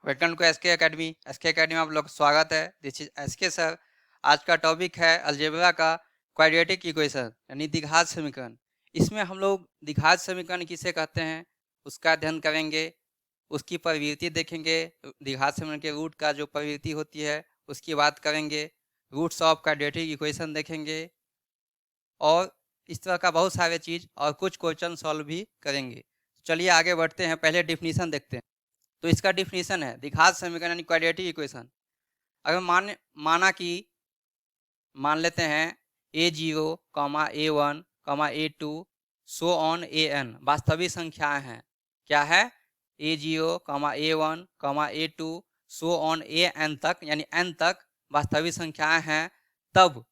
Welcome to SK academy. SK academy में आप लोग का स्वागत है। This is SK sir. आज का टॉपिक है अलजेब्रा का क्वाड्रेटिक इक्वेशन यानी द्विघात समीकरण। इसमें हम लोग द्विघात समीकरण किसे कहते हैं उसका अध्ययन करेंगे, उसकी प्रवृत्ति देखेंगे। द्विघात समीकरण के रूट का जो प्रवृत्ति होती है उसकी बात करेंगे। रूट्स ऑफ क्वाड्रेटिक इक्वेशन देखेंगे और इस तरह का बहुत सारे चीज़ और कुछ क्वेश्चन सॉल्व भी करेंगे। चलिए आगे बढ़ते हैं, पहले डिफिनीशन देखते हैं। तो इसका डिफिनीशन है द्विघात समीकरण यानी क्वाड्रेटिक इक्वेशन। अगर मान लेते हैं a0, a1, a2 so on an वास्तविक संख्याएं हैं। क्या है? a0, a1, a2 so on an तक यानी n तक वास्तविक संख्याएं हैं। तब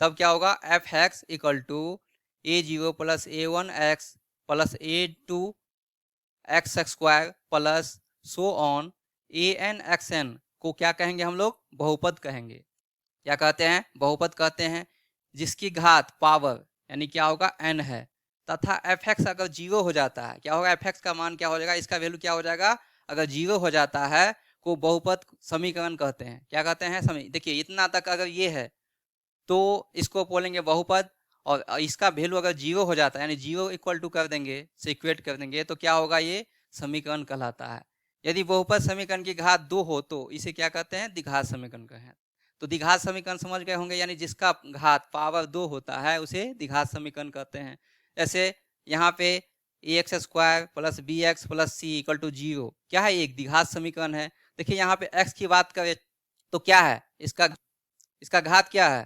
क्या होगा? f(x) equal to a0 plus a1 x plus a2 x square plus so on an(xn) को क्या कहेंगे हम लोग? बहुपद कहेंगे। क्या कहते हैं? बहुपद कहते हैं। जिसकी घात पावर यानी क्या होगा? n है तथा f(x) अगर 0 हो जाता है, क्या होगा? f(x) का मान क्या हो जाएगा? इसका वैल्यू क्या हो जाएगा? अगर 0 हो जाता है को बहुपद समीकरण कहते हैं। क्या कहते हैं? देखिए इतना तक अगर ये है तो इसको बोलेंगे बहुपद, और इसका वैल्यू अगर 0 हो जाता है यानी 0 इक्वल टू कर देंगे, से इक्वेट कर देंगे तो क्या होगा? ये समीकरण कहलाता है। यदि बहुपद समीकरण की घात 2 हो तो इसे क्या कहते हैं? द्विघात समीकरण कहते हैं। तो द्विघात समीकरण समझ गए होंगे, यानी जिसका घात पावर 2 होता है उसे द्विघात समीकरण कहते हैं। जैसे यहाँ पे ax square plus b x plus c equal to 0 क्या है? एक द्विघात समीकरण है। देखिए यहाँ पे x की बात करें तो क्या है? इसका घात क्या है?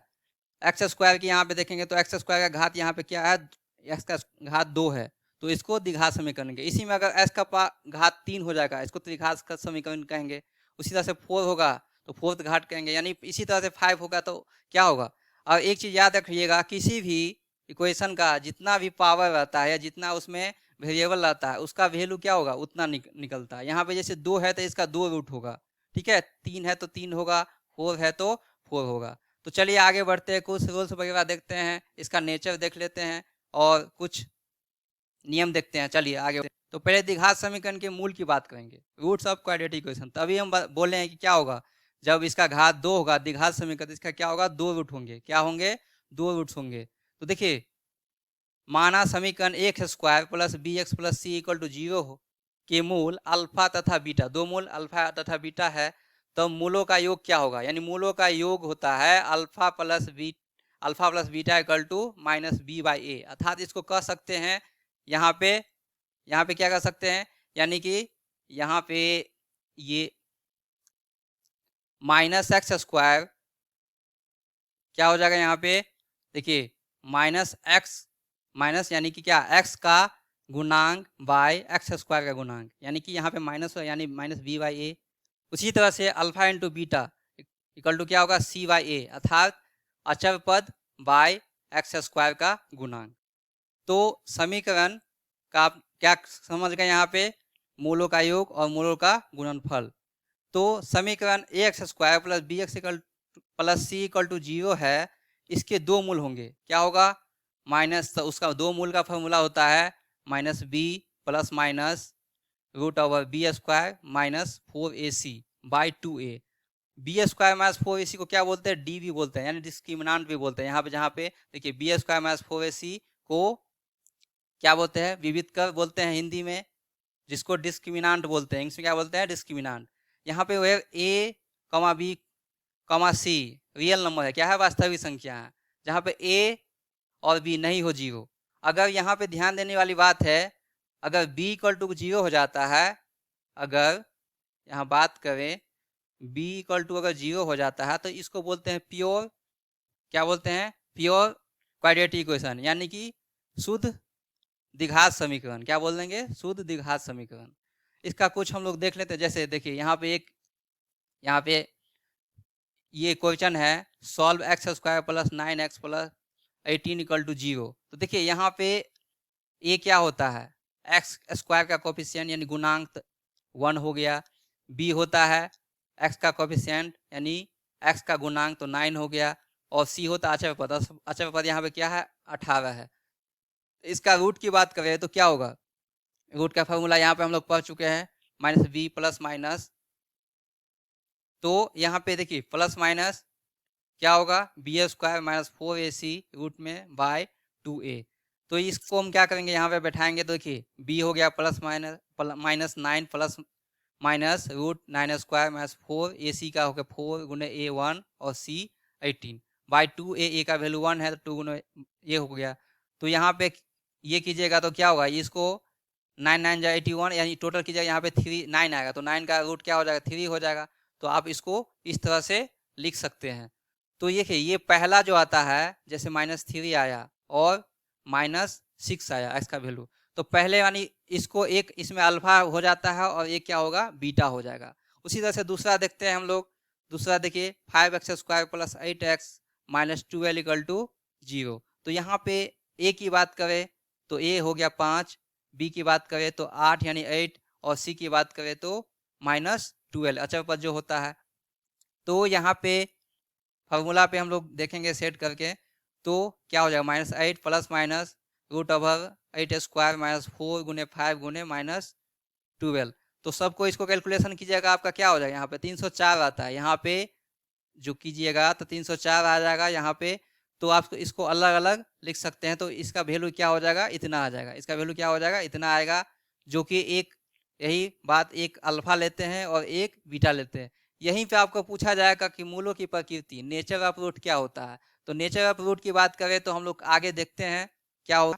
एक्स स्क्वायर की यहाँ पे देखेंगे तो एक्स स्क्वायर का घात यहाँ पे क्या है? एक्स का घात 2 है, तो इसको द्विघात समीकरण कहेंगे। इसी में अगर एस का घात 3 हो जाएगा, इसको द्विघात का समीकरण कहेंगे। उसी तरह से 4 होगा तो फोर्थ घात कहेंगे, यानी इसी तरह से 5 होगा तो क्या होगा? और एक चीज़ याद रखिएगा, किसी भी इक्वेशन का जितना भी पावर रहता है या जितना उसमें वेरिएबल रहता है उसका वैल्यू क्या होगा? उतना निकलता है। यहाँ पे जैसे 2 है तो इसका 2 रूट होगा, ठीक है। 3 है तो 3 होगा, 4 है तो 4 होगा। तो चलिए आगे बढ़ते हैं, कुछ रूल्स वगैरह देखते हैं, इसका नेचर देख लेते हैं और कुछ नियम देखते हैं। चलिए आगे तो पहले द्विघात समीकरण के मूल की बात करेंगे, रूट्स ऑफ क्वाड्रेटिक इक्वेशन। तभी हम बोले हैं कि क्या होगा जब इसका घात 2 होगा द्विघात समीकरण, इसका क्या होगा? 2 रूट होंगे। क्या होंगे? 2 रूट्स होंगे। तो देखिए माना समीकरण x square plus b x plus c equal to 0 हो के मूल अल्फा तथा बीटा, दो मूल अल्फा तथा बीटा है, तो मूलों का योग क्या होगा? यानी मूलों का योग होता है alpha plus beta equal to minus b by a. अर्थात इसको कह सकते हैं यहाँ पे क्या कर सकते हैं? यानी कि यहाँ पे ये माइनस एक्स स्क्वायर क्या हो जाएगा? यहाँ पे देखिए माइनस एक्स माइनस यानी कि क्या? एक्स का गुणांक बाय एक्स स्क्वायर का गुणांक, यानी कि यहाँ पे माइनस यानी माइनस बी बाई ए। उसी तरह से alpha into beta equal to क्या होगा? सी बाई ए, अर्थात अचर पद बाय एक्स स्क्वायर का गुणांक। तो समीकरण का क्या समझ गए? यहाँ पे मूलों का योग और मूलों का गुणनफल। तो समीकरण a x square plus b x plus c equal to 0 है, इसके दो मूल होंगे। क्या होगा? माइनस, तो उसका दो मूल का फॉर्मूला होता है minus b plus minus root over b square minus 4ac by 2a। B square minus 4ac को क्या बोलते हैं? डी भी बोलते हैं, यानी डिस्क्रिमिनांट भी बोलते हैं। यहाँ पे जहाँ पे देखिए बी स्क्वायर माइनस 4ac को क्या बोलते हैं? विविध कर बोलते हैं हिंदी में, जिसको डिस्क्रिमिनांट बोलते हैं। इंग्लिश में क्या बोलते हैं? डिस्क्रिमिनांट। यहाँ पे वह ए कमा बी कमा सी रियल नंबर है, क्या है? वास्तविक संख्या है, जहाँ पे ए और बी नहीं हो 0। अगर यहाँ पे ध्यान देने वाली बात है, अगर b इक्वल टू 0 हो जाता है, अगर यहाँ बात करें b इक्वल टू अगर 0 हो जाता है तो इसको बोलते हैं प्योर, क्या बोलते हैं? प्योर क्वाड्रेटिक इक्वेशन, यानी कि शुद्ध द्विघात समीकरण। क्या बोल देंगे? शुद्ध द्विघात समीकरण। इसका कुछ हम लोग देख लेते हैं। जैसे देखिए यहाँ पे ये क्वेश्चन है solve x square plus 9x plus 18 equal to 0। तो देखिए यहाँ पे ए क्या होता है? एक्स स्क्वायर का कोफिशिएंट यानी गुणांक 1 हो गया। बी होता है एक्स का कोफिशिएंट यानी एक्स का गुणांक, तो 9 हो गया। और सी होता है अचर पद। अचर पद यहाँ पे क्या है? 18 है। इसका रूट की बात करें तो क्या होगा? रूट का फॉर्मूला यहाँ पे हम लोग पढ़ चुके हैं, माइनस बी प्लस माइनस तो यहाँ पे देखिए प्लस माइनस क्या होगा, b square minus 4ac root में बाय 2a। तो इसको हम क्या करेंगे, यहाँ पे बैठाएंगे। तो देखिए b हो गया plus minus 9 plus minus root 9 square minus 4ac का हो गया 4 गुने a1 और c 18 बाई 2a का वैल्यू 1 है तो 2 गुने ये हो गया। तो यहाँ पे ये कीजिएगा तो क्या होगा, इसको 9 9 जा 81 यानी टोटल कीजिएगा, यहाँ पे 3 9 आएगा तो 9 का रूट क्या हो जाएगा 3 हो जाएगा। तो आप इसको इस तरह से लिख सकते हैं। तो देखिए ये पहला जो आता है जैसे -3 आया और -6 आया एक्स का वैल्यू, तो पहले यानी इसको एक इसमें अल्फा हो जाता है और एक क्या होगा बीटा हो जाएगा। उसी तरह से दूसरा देखते हैं हम लोग। दूसरा देखिए 5x² plus 8x minus 12 equal to 0। तो यहाँ पे ए की बात करें तो ए हो गया 5, बी की बात करें तो 8 यानी 8 और सी की बात करें तो -12 अचर पद जो होता है। तो यहाँ पे फार्मूला पे हम लोग देखेंगे सेट करके तो क्या हो जाएगा -8 plus minus root over 8 square minus 4 गुने 5 गुने -12। तो सबको इसको कैलकुलेशन कीजिएगा, आपका क्या हो जाएगा, यहाँ पे 304 आता है। यहाँ पे जो कीजिएगा तो 304 आ जाएगा यहाँ पे। तो आप इसको अलग अलग लिख सकते हैं। तो इसका वैल्यू क्या हो जाएगा, इतना आ जाएगा। इसका वैल्यू क्या हो जाएगा, इतना आएगा। जो कि एक यही बात, एक अल्फा लेते हैं और एक बीटा लेते हैं। यहीं पे आपको पूछा जाएगा कि मूलों की प्रकृति, नेचर ऑफ रूट क्या होता है। तो नेचर ऑफ रूट की बात करें तो हम लोग आगे देखते हैं क्या होगा।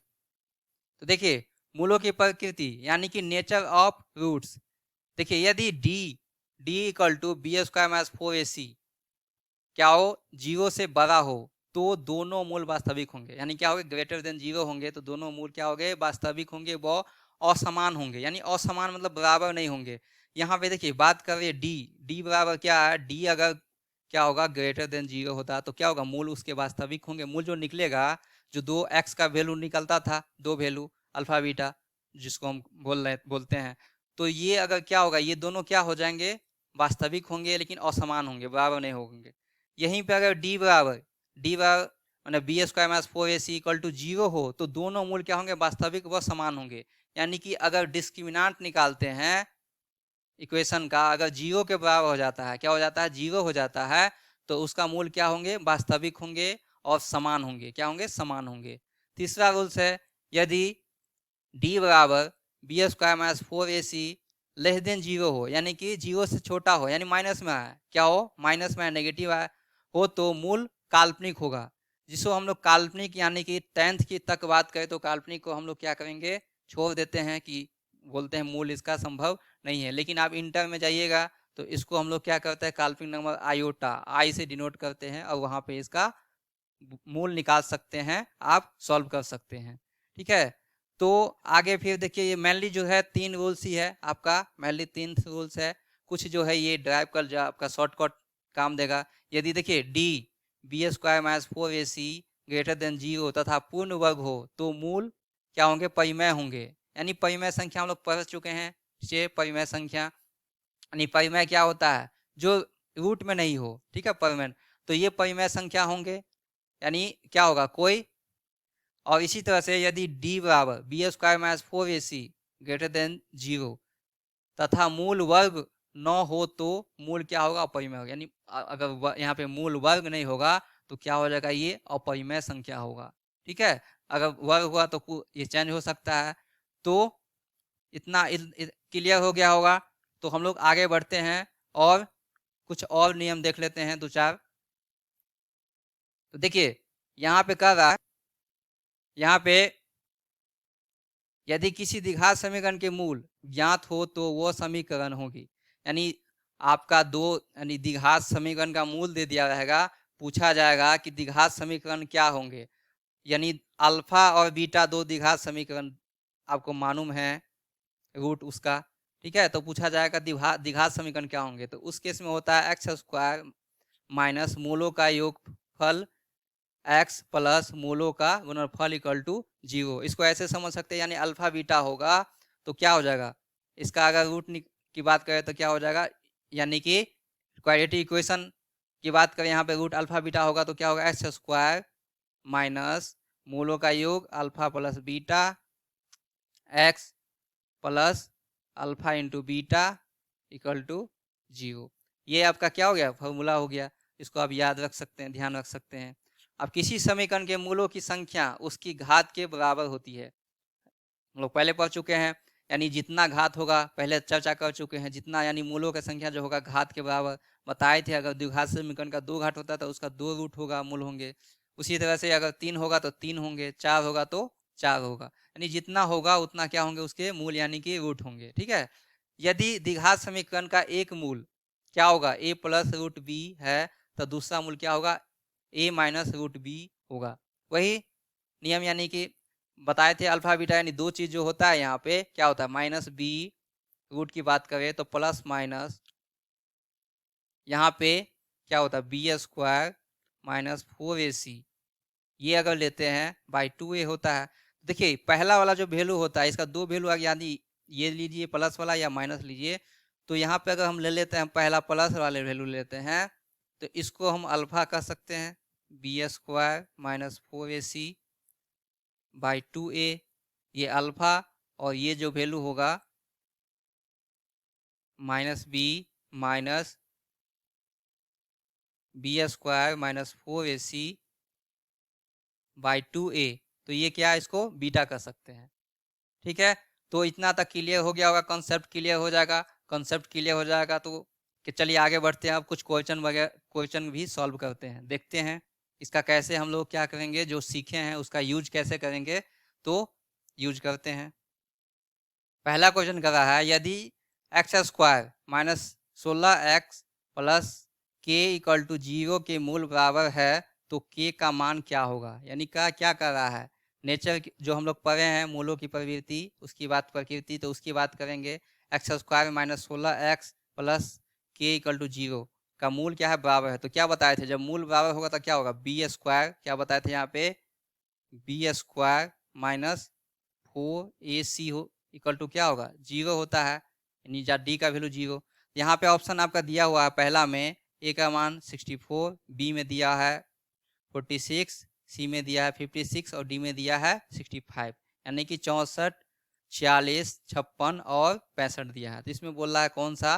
तो देखिए मूलों की प्रकृति यानी कि नेचर ऑफ रूट्स। देखिए यदि D equal to b square minus 4ac क्या हो 0 से बड़ा हो तो दोनों मूल वास्तविक होंगे। यानी क्या होंगे, ग्रेटर देन 0 होंगे तो दोनों मूल क्या होंगे, वास्तविक होंगे, वो असमान होंगे। यानी असमान मतलब बराबर नहीं होंगे। यहाँ पे देखिए बात कर रहे डी बराबर क्या है, डी अगर क्या होगा ग्रेटर देन 0 होता तो क्या होगा, मूल उसके वास्तविक होंगे। मूल जो निकलेगा, जो दो एक्स का वैल्यू निकलता था, दो वैल्यू अल्फा बीटा जिसको हम बोलते हैं, तो ये अगर क्या होगा, ये दोनों क्या हो जाएंगे, वास्तविक होंगे लेकिन असमान होंगे, बराबर नहीं होंगे। यहीं पे अगर डी बराबर मैंने b square minus 4ac equal to 0 हो तो दोनों मूल क्या होंगे, वास्तविक व समान होंगे। यानी कि अगर डिस्क्रिमिनांट निकालते हैं इक्वेशन का, अगर 0 के बराबर हो जाता है, क्या हो जाता है, 0 हो जाता है, तो उसका मूल क्या होंगे, वास्तविक होंगे और समान होंगे। क्या होंगे, समान होंगे। तीसरा रूल्स है, यदि डी बराबर b square minus 4ac less than 0 हो, यानी कि 0 से छोटा हो, यानी माइनस में आए, क्या हो, माइनस में नेगेटिव आए हो, तो मूल काल्पनिक होगा। जिसको हम लोग काल्पनिक यानी कि 10th की तक बात करें तो काल्पनिक को हम लोग क्या करेंगे, छोड़ देते हैं, कि बोलते हैं मूल इसका संभव नहीं है। लेकिन आप इंटर में जाइएगा तो इसको हम लोग क्या करते हैं, काल्पनिक नंबर आयोटा आई से डिनोट करते हैं और वहां पे इसका मूल निकाल सकते हैं, आप सॉल्व कर सकते हैं। ठीक है। तो आगे फिर देखिए ये मेनली जो है 3 रूल्स ही है आपका, मेनली 3 रूल्स है। कुछ जो है ये ड्राइव कर जो आपका शॉर्टकट काम देगा। यदि देखिए D b square minus 4ac greater than 0 तथा पूर्ण वर्ग हो तो मूल क्या होंगे, परिमेय होंगे। यानी परिमेय संख्या हम लोग पढ़ चुके हैं, परिमेय संख्या यानी परिमेय क्या होता है, जो रूट में नहीं हो। ठीक है, परिमेय, तो ये परिमेय संख्या होंगे, यानी क्या होगा कोई। और इसी तरह से यदि डी बराबर b square minus 4ac greater than 0 तथा मूल वर्ग न हो तो मूल क्या होगा, अपरिमेय होगा। यानी अगर यहाँ पे मूल वर्ग नहीं होगा तो क्या हो जाएगा, ये अपरिमेय संख्या होगा। ठीक है, अगर वर्ग हुआ तो ये चेंज हो सकता है। तो इतना क्लियर हो गया होगा। तो हम लोग आगे बढ़ते हैं और कुछ और नियम देख लेते हैं, 2-4। तो देखिए यहाँ पे कह रहा है, यहाँ पे यदि किसी द्विघात समीकरण के मूल ज्ञात हो तो वो समीकरण होगी। यानी आपका दो यानी द्विघात समीकरण का मूल दे दिया रहेगा, पूछा जाएगा कि द्विघात समीकरण क्या होंगे। यानी अल्फा और बीटा दो द्विघात समीकरण आपको मालूम है, रूट उसका। ठीक है, तो पूछा जाएगा द्विघात समीकरण क्या होंगे। तो उस केस में होता है एक्स स्क्वायर माइनस मूलों का योगफल एक्स प्लस मूलों का गुणनफल इक्वल टू 0। इसको ऐसे समझ सकते हैं, यानी अल्फा बीटा होगा तो क्या हो जाएगा, इसका अगर रूट की बात करें तो क्या हो जाएगा, यानी कि क्वाड्रेटिक इक्वेशन की बात करें, यहाँ पे रूट अल्फा बीटा होगा तो क्या होगा, एक्स स्क्वायर माइनस मूलों का योग alpha plus beta x plus alpha into beta equal to 0। ये आपका क्या हो गया, फॉर्मूला हो गया। इसको आप याद रख सकते हैं, ध्यान रख सकते हैं। अब किसी समीकरण के मूलों की संख्या उसकी घात के बराबर होती है, हम लोग पहले पढ़ चुके हैं। यानी जितना घात होगा, पहले चर्चा कर चुके हैं, जितना यानी मूलों की संख्या जो होगा घात के बराबर बताए थे। अगर द्विघात समीकरण का 2 घात होता है तो उसका 2 रूट होगा, मूल होंगे। उसी तरह से अगर 3 होगा तो 3 होंगे, 4 होगा तो 4 होगा। यानी जितना होगा उतना क्या होंगे, उसके मूल यानी कि रूट होंगे। ठीक है। यदि द्विघात समीकरण का एक मूल क्या होगा, a प्लस रूट बी है, तो दूसरा मूल क्या होगा, a माइनस रूट बी होगा। वही नियम यानी कि बताए थे, अल्फा बीटा यानी दो चीज जो होता है यहाँ पे क्या होता है, माइनस बी रूट की बात करें तो प्लस माइनस यहाँ पे क्या होता है, बी स्क्वायर माइनस 4ac, ये अगर लेते हैं बाई 2a होता है। देखिए पहला वाला जो वैल्यू होता है, इसका दो वैल्यू यानी ये लीजिए प्लस वाला या माइनस लीजिए। तो यहाँ पे अगर हम ले लेते हैं पहला प्लस वाले वैल्यू लेते हैं, तो इसको हम अल्फा कह सकते हैं, B square minus 4ac by 2a, ये अल्फा, और ये जो वैल्यू होगा minus minus b square minus 4ac by 2a, तो ये क्या है, इसको बीटा कर सकते हैं। ठीक है। तो इतना तक क्लियर हो गया होगा, कॉन्सेप्ट क्लियर हो जाएगा। कॉन्सेप्ट क्लियर हो जाएगा तो कि चलिए आगे बढ़ते हैं। अब कुछ क्वेश्चन वगैरह क्वेश्चन भी सॉल्व करते हैं, देखते हैं इसका कैसे हम लोग क्या करेंगे, जो सीखे हैं उसका यूज कैसे करेंगे। तो यूज करते हैं। पहला क्वेश्चन कर रहा है, यदि x square minus 16x plus के इक्वल टू 0 के मूल बराबर है तो के का मान क्या होगा। यानी क्या कर रहा है, नेचर जो हम लोग पढ़े हैं, मूलों की प्रवृत्ति, उसकी बात प्रकृति, तो उसकी बात करेंगे। X square minus 16x plus के इक्वल टू 0 का मूल क्या है, बराबर है। तो क्या बताए थे, जब मूल बराबर होगा तो क्या होगा, बी स्क्वायर, क्या बताए थे यहाँ पे, बी स्क्वायर माइनस 4ac हो इक्वल टू क्या होगा, 0 होता है, यानी डी का वैल्यू 0। यहाँ पे ऑप्शन आपका दिया हुआ है, पहला में ए का मान 64, बी में दिया है 46, सी में दिया है 56 और डी में दिया है 65, यानी कि 64, 46, 56 और 65 दिया है। तो इसमें बोल रहा है कौन सा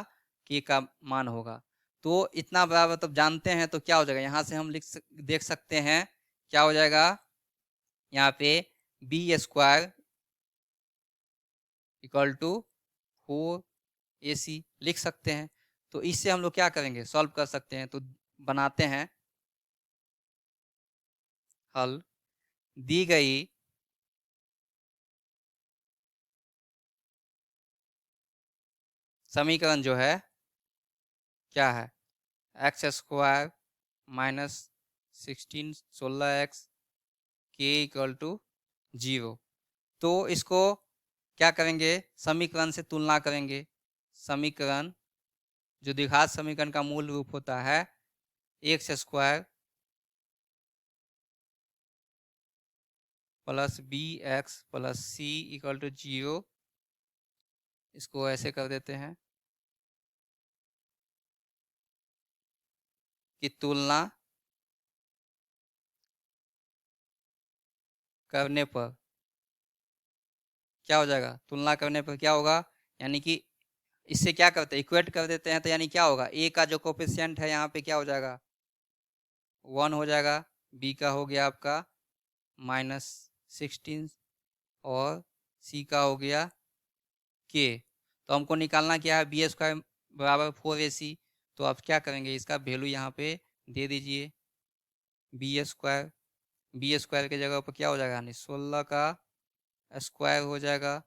के का मान होगा। तो इतना बराबर तब जानते हैं, तो क्या हो जाएगा, यहाँ से हम देख सकते हैं क्या हो जाएगा, यहाँ पे B square equal to 4ac लिख सकते हैं। तो इससे हम लोग क्या करेंगे, सॉल्व कर सकते हैं। तो बनाते हैं हल। दी गई समीकरण जो है क्या है, एक्स स्क्वायर माइनस 16 के इक्वल टू 0। तो इसको क्या करेंगे, समीकरण से तुलना करेंगे। समीकरण जो द्विघात समीकरण का मूल रूप होता है x square plus b x plus c equal to 0, इसको ऐसे कर देते हैं कि तुलना करने पर क्या हो जाएगा, तुलना करने पर क्या होगा, यानी कि इससे क्या करते हैं, इक्वेट कर देते हैं। तो यानी क्या होगा, ए का जो कोफिशिएंट है यहाँ पे क्या हो जाएगा, 1 हो जाएगा, बी का हो गया आपका -16 और सी का हो गया के। तो हमको निकालना क्या है, बी स्क्वायर बराबर 4ac। तो आप क्या करेंगे, इसका वैल्यू यहाँ पे दे दीजिए, बी स्क्वायर के जगह पर क्या हो जाएगा, यानी 16 का स्क्वायर हो जाएगा,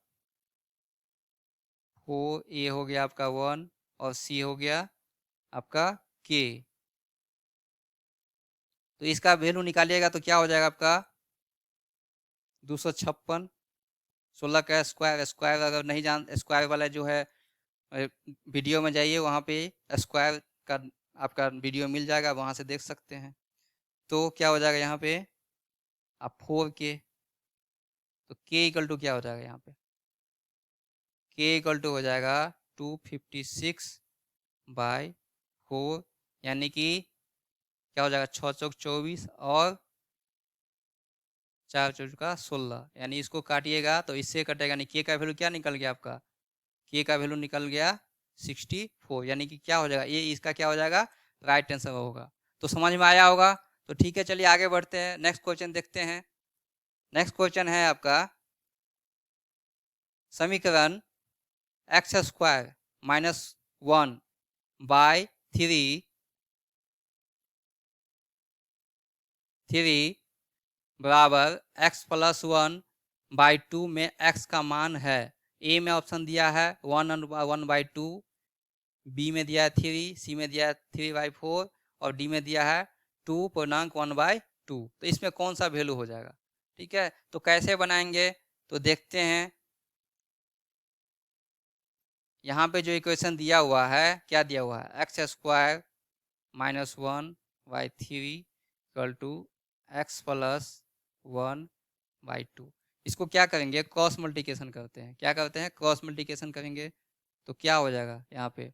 4a हो गया आपका 1 और c हो गया आपका k। तो इसका वैल्यू निकालिएगा तो क्या हो जाएगा आपका 256। 16 का स्क्वायर, स्क्वायर अगर नहीं जान, स्क्वायर वाला जो है वीडियो में जाइए, वहाँ पे स्क्वायर का आपका वीडियो मिल जाएगा, वहाँ से देख सकते हैं। तो क्या हो जाएगा यहाँ पे आप 4k, तो k इक्वल टू क्या हो जाएगा यहाँ पे, k इक्वल टू हो जाएगा 256 बाई 4, यानी कि क्या हो जाएगा 6 चौक 24 और 4 चौका 16, यानी इसको काटिएगा तो इससे कटेगा, यानी के का वैल्यू क्या निकल गया आपका, के का वैल्यू निकल गया 64, यानी कि क्या हो जाएगा, ये इसका क्या हो जाएगा, राइट आंसर होगा। तो समझ में आया होगा। तो ठीक है, चलिए आगे बढ़ते हैं, नेक्स्ट क्वेश्चन देखते हैं। नेक्स्ट क्वेश्चन है आपका समीकरण एक्स स्क्वायर माइनस 1 बाय 3 बराबर एक्स प्लस 1/2 में एक्स का मान है। ए में ऑप्शन दिया है 1/2, बी में दिया है 3, सी में दिया है 3/4 और डी में दिया है 2.1/2। तो इसमें कौन सा वैल्यू हो जाएगा। ठीक है, तो कैसे बनाएंगे तो देखते हैं। यहाँ पे जो इक्वेशन दिया हुआ है, क्या दिया हुआ है, x square minus 1/3 equal to x plus 1/2। इसको क्या करेंगे, क्रॉस मल्टीप्लिकेशन करते हैं। क्या करते हैं, क्रॉस मल्टीप्लिकेशन करेंगे। तो क्या हो जाएगा यहाँ पे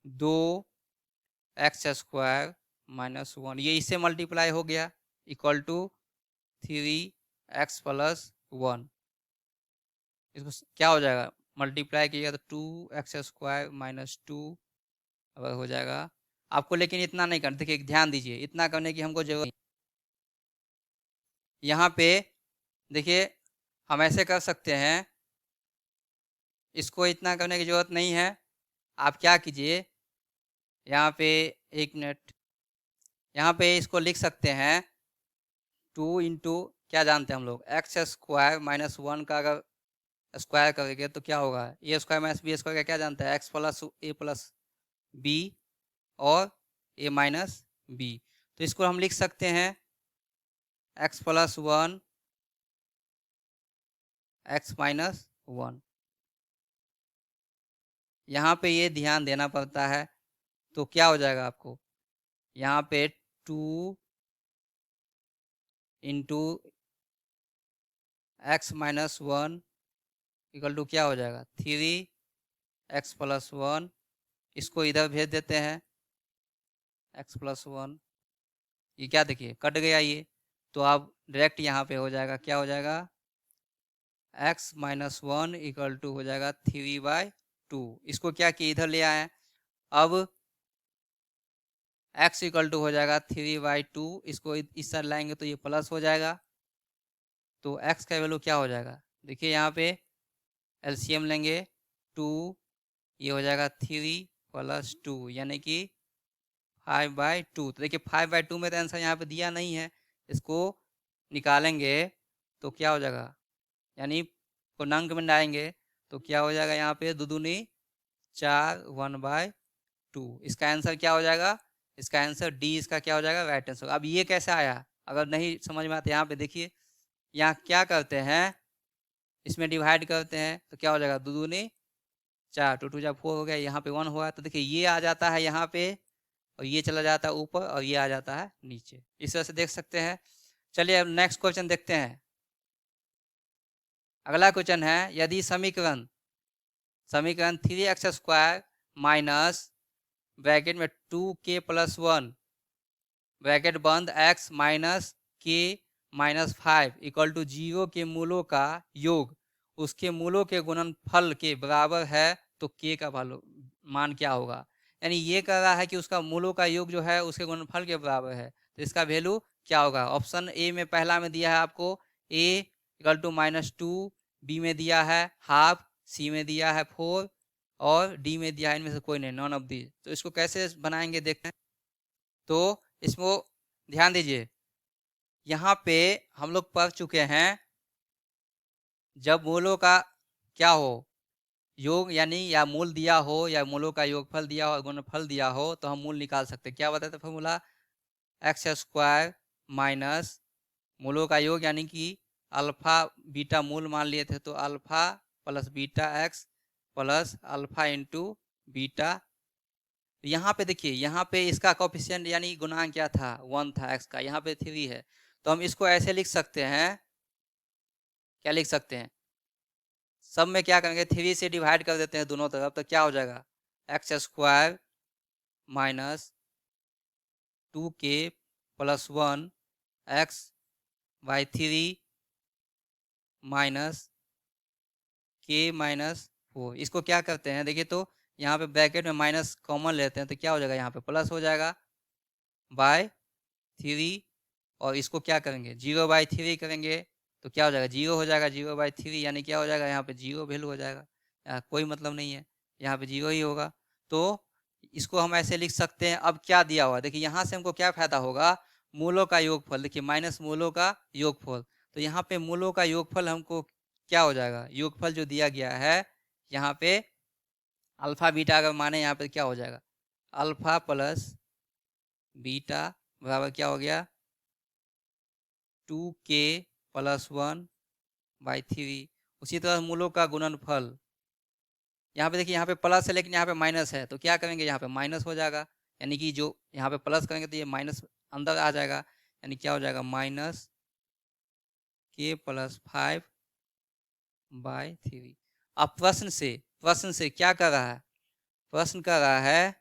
2x² माइनस 1, ये इससे मल्टीप्लाई हो गया, इक्वल टू 3x+1। इसको क्या हो जाएगा, मल्टीप्लाई कीजिएगा तो 2x² माइनस 2 अगर हो जाएगा आपको। लेकिन इतना नहीं करना, देखिए ध्यान दीजिए, इतना करने की हमको जरूरत नहीं। यहाँ पे देखिए हम ऐसे कर सकते हैं, इसको इतना करने की जरूरत नहीं है। आप क्या कीजिए, यहाँ पे 1 मिनट, यहाँ पे इसको लिख सकते हैं 2 इंटू क्या जानते हैं हम लोग, x² माइनस 1 का अगर स्क्वायर करेंगे तो क्या होगा, a² माइनस b² का क्या जानते हैं, x plus a plus b और a माइनस b। तो इसको हम लिख सकते हैं x प्लस 1 x माइनस 1। यहाँ पे ये ध्यान देना पड़ता है। तो क्या हो जाएगा आपको, यहाँ पे 2 into x minus 1 equal to क्या हो जाएगा 3x+1। इसको इधर भेज देते हैं x+1, ये क्या देखिए कट गया ये। तो अब डायरेक्ट यहाँ पे हो जाएगा, क्या हो जाएगा x माइनस 1 इक्वल टू हो जाएगा 3/2। इसको क्या किए इधर ले आए, अब x इक्वल टू हो जाएगा 3/2। इसको इस साइड लाएंगे तो ये प्लस हो जाएगा। तो x का वैल्यू क्या हो जाएगा, देखिए यहाँ पे एलसीएम लेंगे 2, ये हो जाएगा 3 + 2 यानी कि 5/2। तो देखिए 5/2 में तो आंसर यहाँ पे दिया नहीं है, इसको निकालेंगे तो क्या हो जाएगा, यानी पूर्णांक में लाएंगे तो क्या हो जाएगा, यहाँ पे 2 दूनी 4 1/2। इसका आंसर क्या हो जाएगा, इसका आंसर डी, इसका क्या हो जाएगा राइट आंसर। अब ये कैसे आया, अगर नहीं समझ में आता, यहाँ पे देखिए, यहाँ क्या करते हैं, इसमें डिवाइड करते हैं तो क्या हो जाएगा 2 दूनी 4, 2 2 जा 4 हो गया, यहाँ पे 1 हुआ। तो देखिए ये आ जाता है यहाँ पे और ये चला जाता है ऊपर और ये आ जाता है नीचे, इस तरह से देख सकते हैं। चलिए अब नेक्स्ट क्वेश्चन देखते हैं। अगला क्वेश्चन है, यदि समीकरण 3x² माइनस ब्रैकेट में 2k+1 ब्रैकेट बंद x minus k minus 5 equal to 0 के मूलों का योग उसके मूलों के गुणनफल के बराबर है, तो k का मान क्या होगा। यानी ये कह रहा है कि उसका मूलों का योग जो है उसके गुणनफल के बराबर है, तो इसका वैल्यू क्या होगा। ऑप्शन ए में पहला में दिया है आपको a इक्वल टू -2, बी में दिया है हाफ, सी में दिया है 4 और डी में दिया है इनमें से कोई नहीं, नॉन ऑफ दी। तो इसको कैसे बनाएंगे देखते हैं। तो इसको ध्यान दीजिए, यहाँ पे हम लोग पढ़ चुके हैं, जब मूलों का क्या हो योग, यानी या मूल दिया हो या मूलों का योगफल दिया हो गुणनफल दिया हो, तो हम मूल निकाल सकते हैं। क्या बताते थे फॉर्मूला, x² माइनस मूलों का योग यानी कि अल्फा बीटा मूल मान लिए थे, तो alpha plus beta x plus alpha into beta. यहाँ पे देखिए, यहाँ पे इसका कोफिशिएंट यानी गुणांक क्या था 1 था, x का यहाँ पे 3 है। तो हम इसको ऐसे लिख सकते हैं, क्या लिख सकते हैं, सब में क्या करेंगे 3 से डिवाइड कर देते हैं दोनों तरफ, तो क्या हो जाएगा x² minus 2k+1 x/3 minus k minus 4। इसको क्या करते हैं देखिए, तो यहाँ पे ब्रैकेट में माइनस कॉमन लेते हैं तो क्या हो जाएगा, यहाँ पे प्लस हो जाएगा बाय 3, और इसको क्या करेंगे 0/3 करेंगे तो क्या हो जाएगा 0 हो जाएगा, 0/3 यानी क्या हो जाएगा, यहाँ पे 0 वैल्यू हो जाएगा, यहाँ कोई मतलब नहीं है, यहाँ पे 0 ही होगा। तो इसको हम ऐसे लिख सकते हैं। अब क्या दिया हुआ देखिए, यहाँ से हमको क्या फायदा होगा, मूलों का योगफल, देखिए माइनस मूलों का योगफल, तो यहाँ पे मूलों का योगफल हमको क्या हो जाएगा, योगफल जो दिया गया है यहाँ पे अल्फा बीटा अगर माने यहाँ पे क्या हो जाएगा, अल्फा प्लस बीटा बराबर क्या हो गया 2k + 1/3। उसी तरह मूलों का गुणनफल, यहाँ पे देखिए यहाँ पे प्लस है लेकिन यहाँ पे माइनस है, तो क्या करेंगे यहाँ पे माइनस हो जाएगा, यानी कि जो यहाँ पे प्लस करेंगे तो ये माइनस अंदर आ जाएगा, यानी क्या हो जाएगा -k + 5/3। अब प्रश्न से क्या कर रहा है, प्रश्न कर रहा है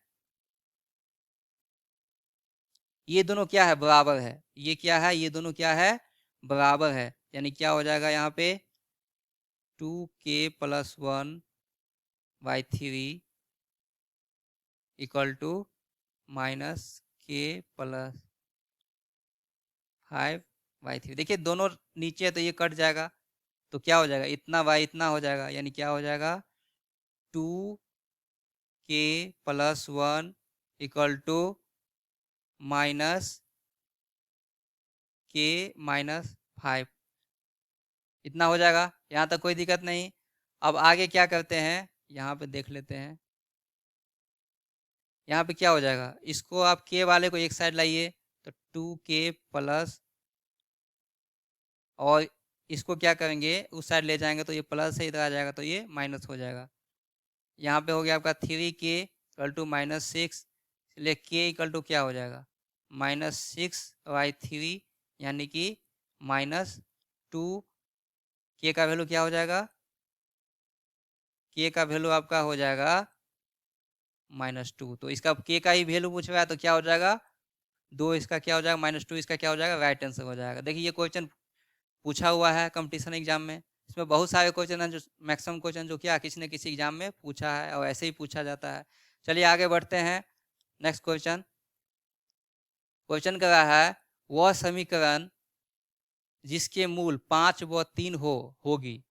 ये दोनों क्या है, बराबर है, ये क्या है, ये दोनों क्या है, बराबर है, यानी क्या हो जाएगा यहाँ पे 2k + 1/3 इक्वल टू -k + 5/3। देखिए दोनों नीचे है तो ये कट जाएगा, तो क्या हो जाएगा इतना बाई इतना हो जाएगा, यानी क्या हो जाएगा 2k + 1 इक्वल टू -k - 5, इतना हो जाएगा। यहाँ तक कोई दिक्कत नहीं। अब आगे क्या करते हैं, यहाँ पे देख लेते हैं, यहाँ पे क्या हो जाएगा, इसको आप k वाले को एक साइड लाइए तो 2k प्लस, और इसको क्या करेंगे उस साइड ले जाएंगे तो ये प्लस है, इधर आ जाएगा तो ये माइनस हो जाएगा। यहाँ पे हो गया आपका 3k = -6, इसलिए k = क्या हो जाएगा -6/3, यानी कि -2। k का वैल्यू क्या हो जाएगा, k का वैल्यू आपका हो जाएगा -2। तो इसका k का ही वैल्यू पूछ रहा है तो क्या हो जाएगा 2, इसका क्या हो जाएगा -2, इसका क्या हो जाएगा राइट आंसर हो जाएगा। देखिए ये क्वेश्चन पूछा हुआ है कंपटीशन एग्जाम में, इसमें बहुत सारे क्वेश्चन हैं जो मैक्सिमम क्वेश्चन जो क्या किसी न किसी एग्जाम में पूछा है और ऐसे ही पूछा जाता है। चलिए आगे बढ़ते हैं। नेक्स्ट क्वेश्चन, क्वेश्चन कर रहा है वह समीकरण जिसके मूल 5 व 3 होगी,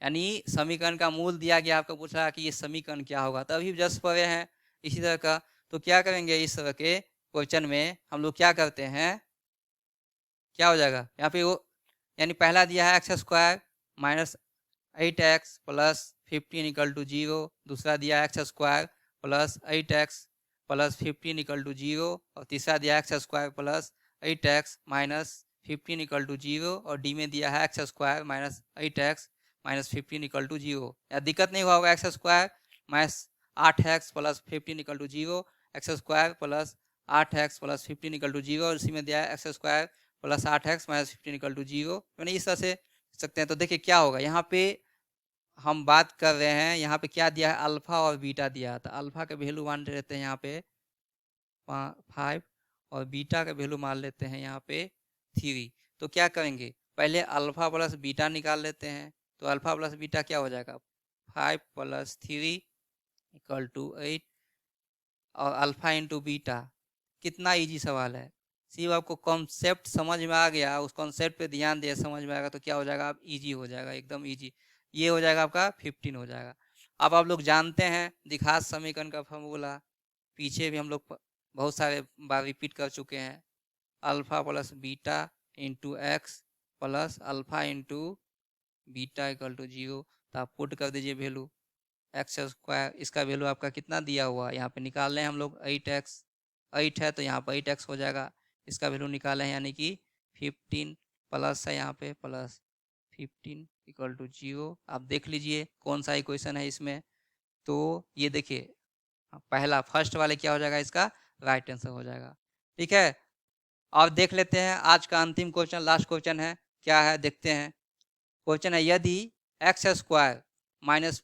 यानी समीकरण का मूल दिया गया, आपको पूछा कि ये समीकरण क्या होगा, तो अभी जस्ट पढ़े हैं इसी तरह का। तो क्या करेंगे इस तरह के क्वेश्चन में हम लोग क्या करते हैं, क्या हो जाएगा यहाँ पे वो, यानी पहला दिया है x² - 8x + 15 = 0, दूसरा दिया है x² + 8x + 15 = 0, और तीसरा दिया है x² + 8x - 15 = 0, और डी में दिया है x² - 8x - 15 = 0। या दिक्कत नहीं हुआ होगा, x² - 8x + 15 = 0, x² + 8x + 15 = 0, और इसी में दिया है x² + 8x - 15 = 0, यानी इस तरह से सकते हैं। तो देखिए क्या होगा, यहाँ पे हम बात कर रहे हैं, यहाँ पे क्या दिया है अल्फा और बीटा दिया था, अल्फा का वैल्यू मान लेते हैं यहाँ पे 5, और बीटा का वैल्यू मान लेते हैं यहाँ पे 3। तो क्या करेंगे पहले अल्फा प्लस बीटा निकाल लेते हैं, तो अल्फा प्लस बीटा क्या हो जाएगा 5 + 3 = 8, और अल्फा इंटू बीटा, कितना इजी सवाल है। सिर्फ आपको कॉन्सेप्ट समझ में आ गया, उस कॉन्सेप्ट पे ध्यान दिया, समझ में आएगा तो क्या हो जाएगा आप इजी हो जाएगा, एकदम इजी। ये हो जाएगा आपका 15 हो जाएगा। अब आप लोग जानते हैं द्विघात समीकरण का फॉर्मूला, पीछे भी हम लोग बहुत सारे बार रिपीट कर चुके हैं, alpha plus beta into x plus alpha into beta equal to 0। तो आप पुट कर दीजिए वैल्यू x², इसका वैल्यू आपका कितना दिया हुआ है यहाँ पे निकाल रहे हैं हम लोग 8x, 8 है तो यहाँ पर 8x हो जाएगा, इसका वैल्यू निकाले हैं यानी कि 15 प्लस है यहाँ पे प्लस 15 इक्वल टू 0। आप देख लीजिए कौन सा इक्वेशन है इसमें, तो ये देखिए पहला फर्स्ट वाले क्या हो जाएगा, इसका राइट आंसर हो जाएगा। ठीक है, और देख लेते हैं आज का अंतिम क्वेश्चन, लास्ट क्वेश्चन है, क्या है देखते हैं। क्वेश्चन है यदि x² -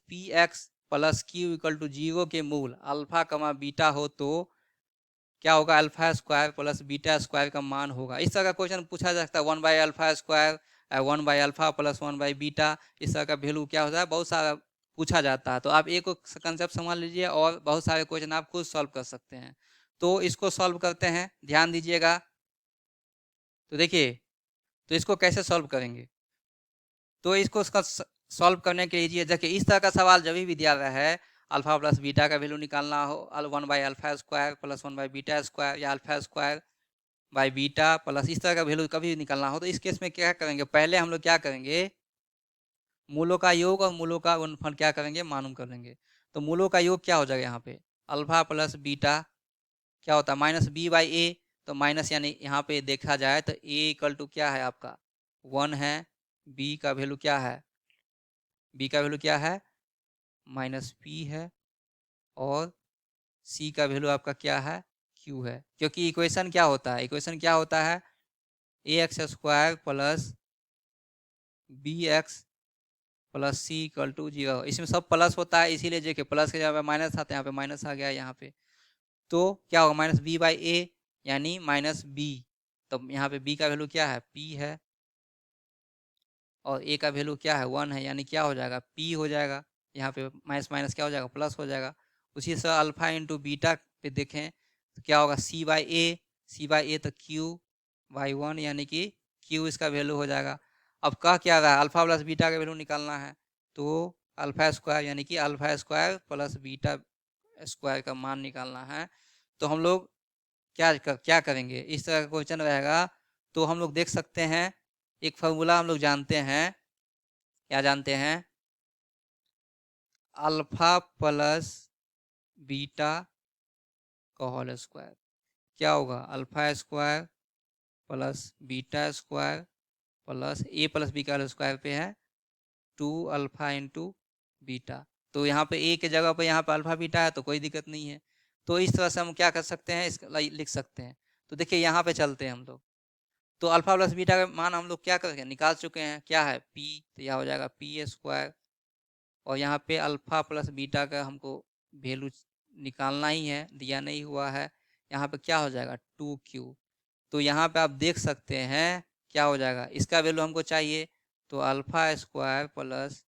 px + q = 0 के मूल अल्फा कमा बीटा हो तो क्या होगा, alpha square plus beta square का मान होगा। इस तरह का क्वेश्चन पूछा जा सकता है, 1/α² 1/α + 1/बीटा, इस तरह का वैल्यू क्या होता है, बहुत सारा पूछा जाता है। तो आप एक कंसेप्ट समझ लीजिए और बहुत सारे क्वेश्चन आप खुद सॉल्व कर सकते हैं। तो इसको सॉल्व करते हैं, ध्यान दीजिएगा। तो देखिए, तो इसको कैसे सॉल्व करेंगे? तो इसको सॉल्व करने के लिए देखिए, इस तरह का सवाल जब भी दिया हुआ है, अल्फा प्लस बीटा का वैल्यू निकालना हो, 1/अल्फा स्क्वायर प्लस 1/बीटा स्क्वायर या alpha square by beta plus इस तरह का वैल्यू कभी भी निकालना हो, तो इस केस में क्या करेंगे? पहले हम लोग क्या करेंगे? मूलों का योग और मूलों का गुणनफल क्या करेंगे? मालूम कर लेंगे। तो मूलों का योग क्या हो जाएगा यहाँ पे? अल्फा प्लस बीटा क्या होता है? माइनस बी बाई ए। तो माइनस यानी यहाँ पे देखा जाए तो ए इक्वल टू क्या है आपका? 1 है। बी का वैल्यू क्या है? बी का वैल्यू क्या है? माइनस पी है। और सी का वैल्यू आपका क्या है? क्यू है। क्योंकि इक्वेशन क्या होता है? इक्वेशन क्या होता है? A x square plus b x plus c equal to 0। इसमें सब प्लस होता है, इसीलिए देखिए प्लस के जगह पे माइनस आता है, यहाँ पे माइनस आ गया यहाँ पे। तो क्या होगा? माइनस बी बाई ए यानी माइनस बी। तो यहाँ पे बी का वैल्यू क्या है? पी है। और ए का वैल्यू क्या है? 1 है, यानी क्या हो जाएगा? पी हो जाएगा। यहाँ पे माइनस माइनस क्या हो जाएगा? प्लस हो जाएगा। उसी से अल्फा इंटू बीटा पे देखें तो क्या होगा? सी बाई ए। सी बाई ए तो क्यू बाई 1 यानी कि क्यू इसका वैल्यू हो जाएगा। अब कह क्या रहा है? अल्फा प्लस बीटा का वैल्यू निकालना है। तो अल्फा स्क्वायर यानी कि alpha square plus beta square का मान निकालना है। तो हम लोग क्या करेंगे? इस तरह का क्वेश्चन रहेगा तो हम लोग देख सकते हैं, एक फार्मूला हम लोग जानते हैं। क्या जानते हैं? अल्फा प्लस बीटा का होल स्क्वायर क्या होगा? Alpha square plus beta square plus a plus b का स्क्वायर पे है 2 अल्फा इंटू बीटा। तो यहाँ पे ए के जगह पे यहाँ पे अल्फा बीटा है तो कोई दिक्कत नहीं है। तो इस तरह से हम क्या कर सकते हैं? इसका लिख सकते हैं। तो देखिए यहाँ पे चलते हैं हम लोग। तो अल्फा प्लस बीटा का मान हम लोग क्या करेंगे? निकाल चुके हैं। क्या है? पी। तो यह हो जाएगा पी स्क्वायर। और यहाँ पे अल्फा प्लस बीटा का हमको वैल्यू निकालना ही है, दिया नहीं हुआ है। यहाँ पे क्या हो जाएगा? 2q। तो यहाँ पे आप देख सकते हैं क्या हो जाएगा? इसका वैल्यू हमको चाहिए। तो alpha square plus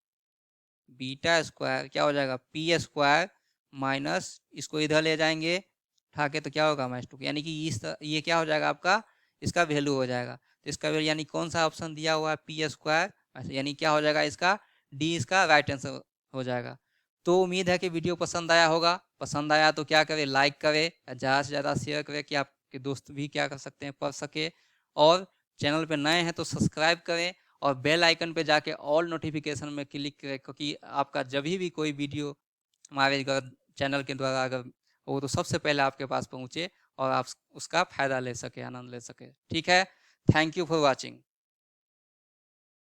beta square क्या हो जाएगा? पी स्क्वायर माइनस इसको इधर ले जाएंगे उठा के, तो क्या होगा? -2, यानी कि ये क्या हो जाएगा आपका? इसका वैल्यू हो जाएगा। तो इसका वैल्यू यानी कौन सा ऑप्शन दिया हुआ है? पी स्क्वायर, यानी क्या हो जाएगा? इसका डी इसका राइट आंसर हो जाएगा। तो उम्मीद है कि वीडियो पसंद आया होगा। पसंद आया तो क्या करें? लाइक करें, ज़्यादा से ज़्यादा शेयर करें कि आपके दोस्त भी क्या कर सकते हैं? पढ़ सके। और चैनल पे नए हैं तो सब्सक्राइब करें और बेल आइकन पे जाके ऑल नोटिफिकेशन में क्लिक करें, क्योंकि आपका जब भी कोई वीडियो हमारे चैनल के द्वारा अगर हो तो सबसे पहले आपके पास पहुँचे और आप उसका फ़ायदा ले सके, आनंद ले सके। ठीक है, थैंक यू फॉर वॉचिंग।